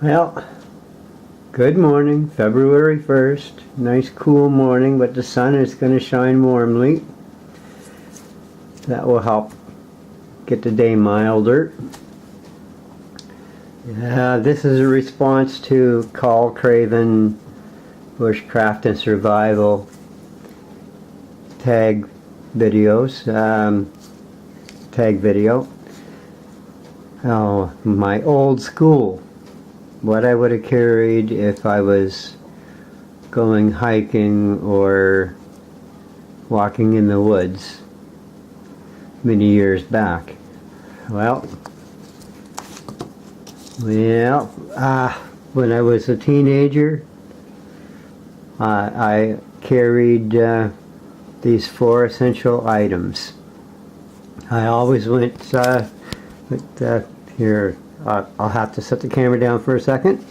Well, good morning, February 1st. Nice cool morning, but the sun is going to shine warmly. That will help get the day milder. This is a response to Kullcraven Bushcraft Survival tag videos. Tag video. Oh, my old school. What I would have carried if I was going hiking or walking in the woods many years back. Well, when I was a teenager, I carried these 4 essential items. I always went here. I'll have to set the camera down for a second.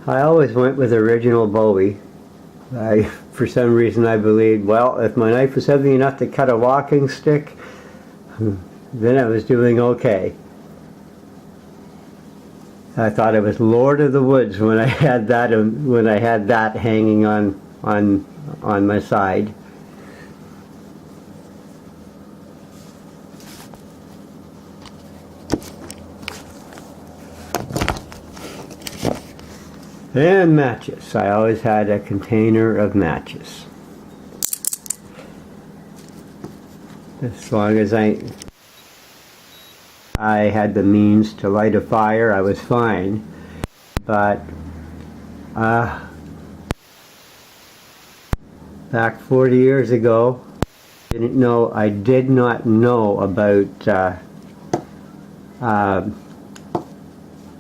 I always went with original Bowie. For some reason I believed, well, if my knife was heavy enough to cut a walking stick, then I was doing okay. I thought I was Lord of the Woods when I had that hanging on my side. And matches. I always had a container of matches. As long as I had the means to light a fire, I was fine. But back 40 years ago, I did not know about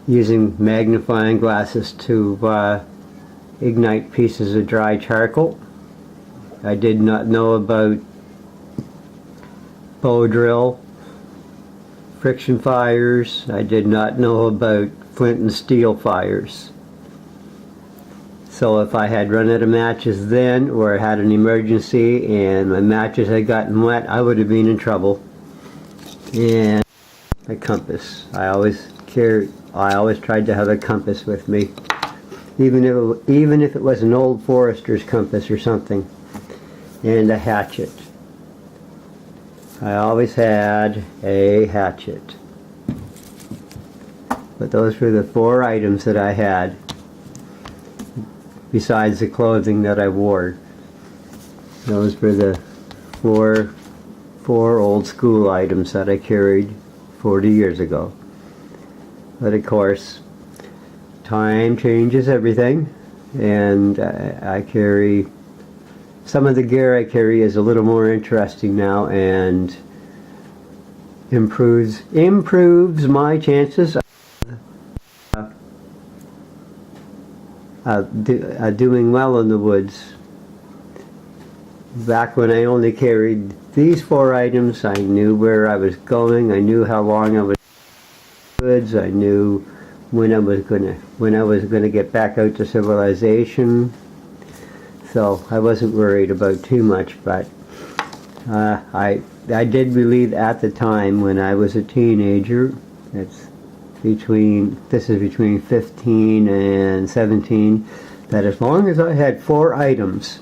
using magnifying glasses to ignite pieces of dry charcoal. I did not know about bow drill, friction fires. I did not know about flint and steel fires. So if I had run out of matches then, or had an emergency and my matches had gotten wet, I would have been in trouble. And a compass. I always tried to have a compass with me, even if it was an old forester's compass or something, and a hatchet. I always had a hatchet. But those were the 4 items that I had, besides the clothing that I wore. Those were the four old school items that I carried 40 years ago. But of course, time changes everything, and I carry some of the gear I carry is a little more interesting now and improves my chances of doing well in the woods. Back when I only carried these 4 items, I knew where I was going. I knew how long I was. I knew when I was gonna get back out to civilization, so I wasn't worried about too much. But I did believe at the time when I was a teenager, this is between 15 and 17, that as long as I had 4 items,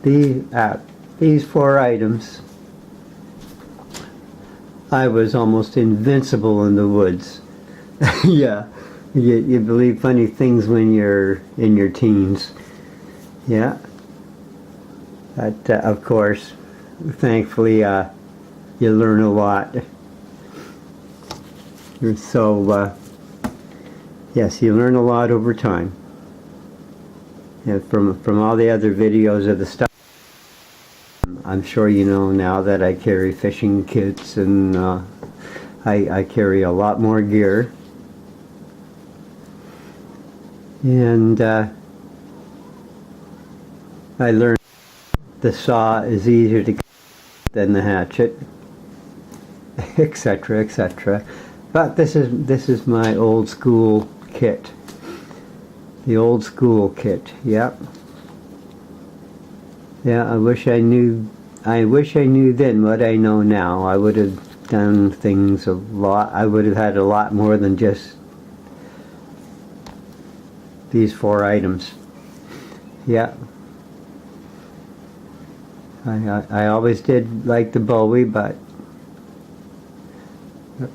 these 4 items, I was almost invincible in the woods. Yeah, you believe funny things when you're in your teens. Yeah. But of course, thankfully, you learn a lot. So, yes, you learn a lot over time. And from all the other videos of the stuff, I'm sure you know now that I carry fishing kits, and I carry a lot more gear. And I learned the saw is easier to cut than the hatchet, etc., etc. But this is my old school kit. The old school kit. Yep. Yeah, I wish I knew then what I know now. I would have done things a lot. I would have had a lot more than just these 4 items. Yeah. I always did like the Bowie, but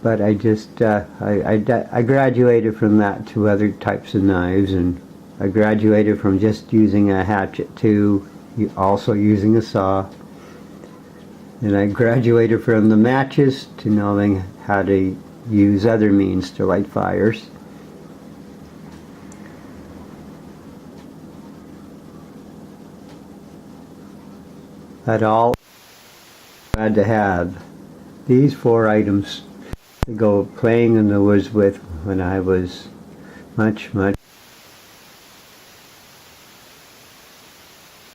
I just I graduated from that to other types of knives, and I graduated from just using a hatchet to also using a saw, and I graduated from the matches to knowing how to use other means to light fires. That all I had to have these 4 items to go playing in the woods with when I was much